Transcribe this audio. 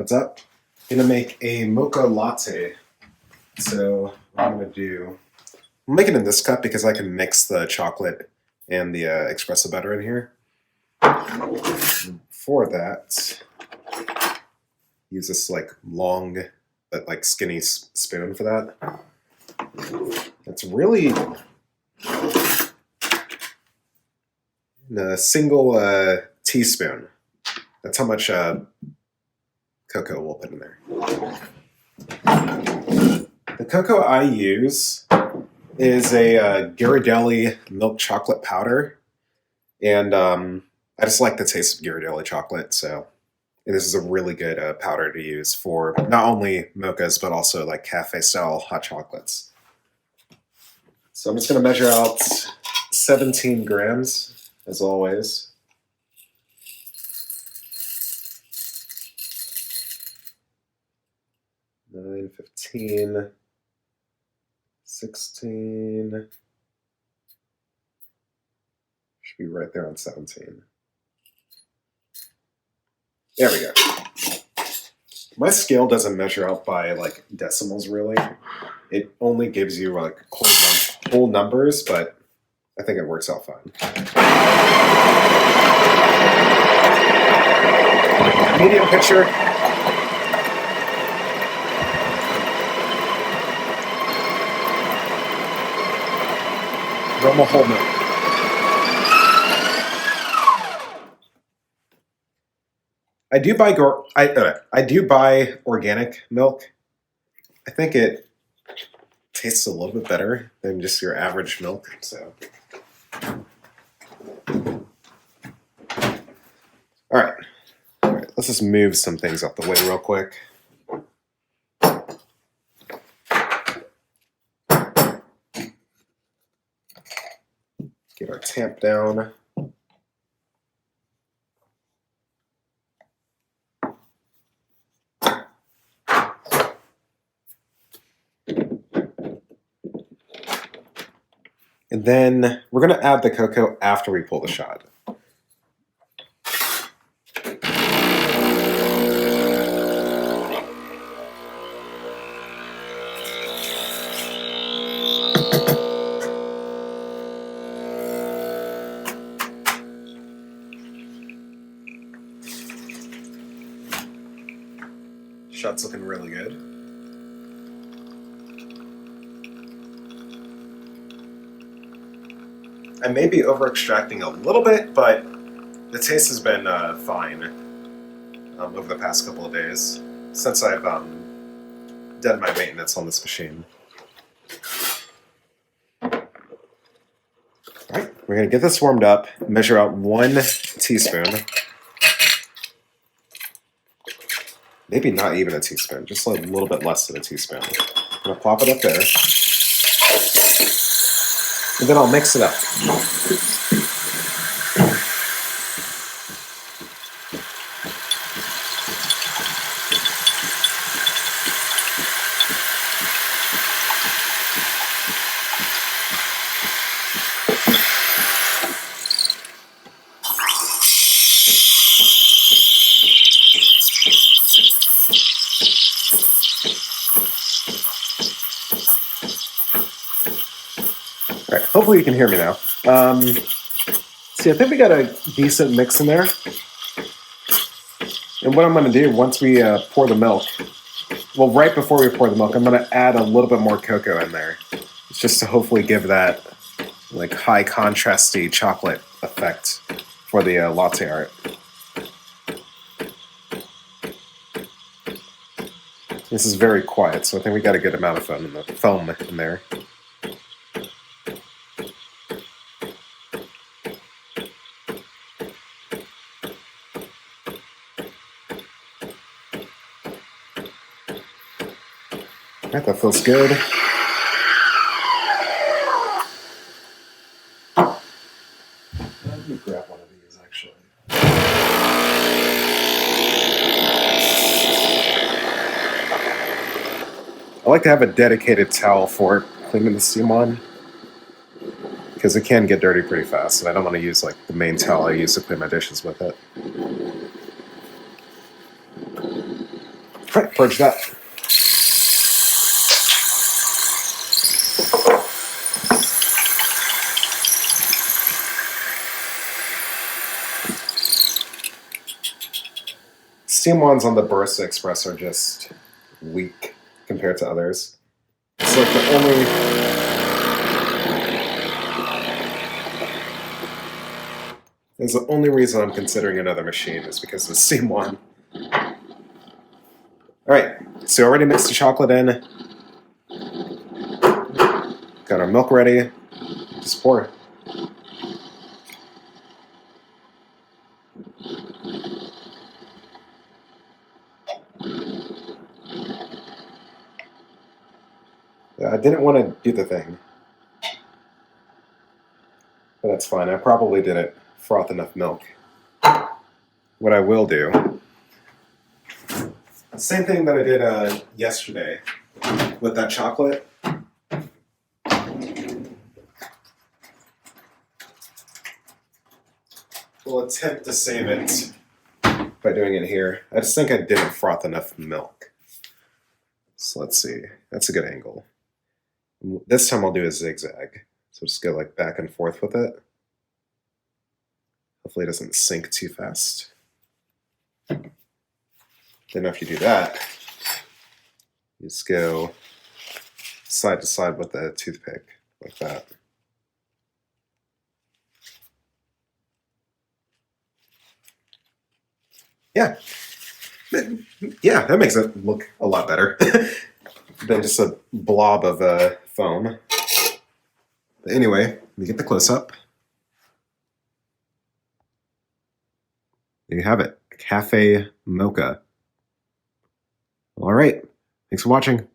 What's up? I'm gonna make a mocha latte. So what I'm gonna do, I'm making it in this cup because I can mix the chocolate and the espresso butter in here. For that, use this like long but like skinny spoon for that. It's really a single teaspoon. That's how much cocoa we'll put in there. The cocoa I use is a Ghirardelli milk chocolate powder, and I just like the taste of Ghirardelli chocolate, so this is a really good powder to use for not only mochas but also like cafe-style hot chocolates. So I'm just going to measure out 17 grams, as always. 9, 15, 16, should be right there on 17. There we go. My scale doesn't measure out by like decimals really. It only gives you like whole numbers, but I think it works out fine. Medium pitcher. Normal whole milk. I do buy organic milk. I think it tastes a little bit better than just your average milk. So, all right. Let's just move some things out the way real quick. Get our tamp down. And then we're going to add the cocoa after we pull the shot. Shot's looking really good. I may be over extracting a little bit, but the taste has been fine over the past couple of days since I've done my maintenance on this machine. Alright, we're going to get this warmed up, measure out 1 teaspoon. Maybe not even a teaspoon, just like a little bit less than a teaspoon. I'm going to plop it up there. And then I'll mix it up. All right, hopefully you can hear me now. See, I think we got a decent mix in there. And what I'm going to do once we pour the milk, well, right before we pour the milk, I'm going to add a little bit more cocoa in there. It's just to hopefully give that like high contrasty chocolate effect for the latte art. This is very quiet, so I think we got a good amount of foam in there. Alright, that feels good. Let me grab one of these, actually. I like to have a dedicated towel for cleaning the steam on, because it can get dirty pretty fast, and I don't want to use like the main towel I use to clean my dishes with it. Purge that. Steam ones on the Barista Express are just weak compared to others. It's like the only... It's the only reason I'm considering another machine is because of the Steam one. Alright, so already mixed the chocolate in. Got our milk ready. Just pour. Yeah, I didn't want to do the thing. But that's fine. I probably didn't froth enough milk. What I will do, same thing that I did yesterday with that chocolate. We'll attempt to save it by doing it here. I just think I didn't froth enough milk. So let's see. That's a good angle. This time I'll do a zigzag. So just go like back and forth with it. Hopefully it doesn't sink too fast. Then after you do that, you just go side to side with the toothpick, like that. Yeah. Yeah, that makes it look a lot better than just a blob of foam. But anyway, let me get the close-up. There you have it, Cafe Mocha. All right, thanks for watching.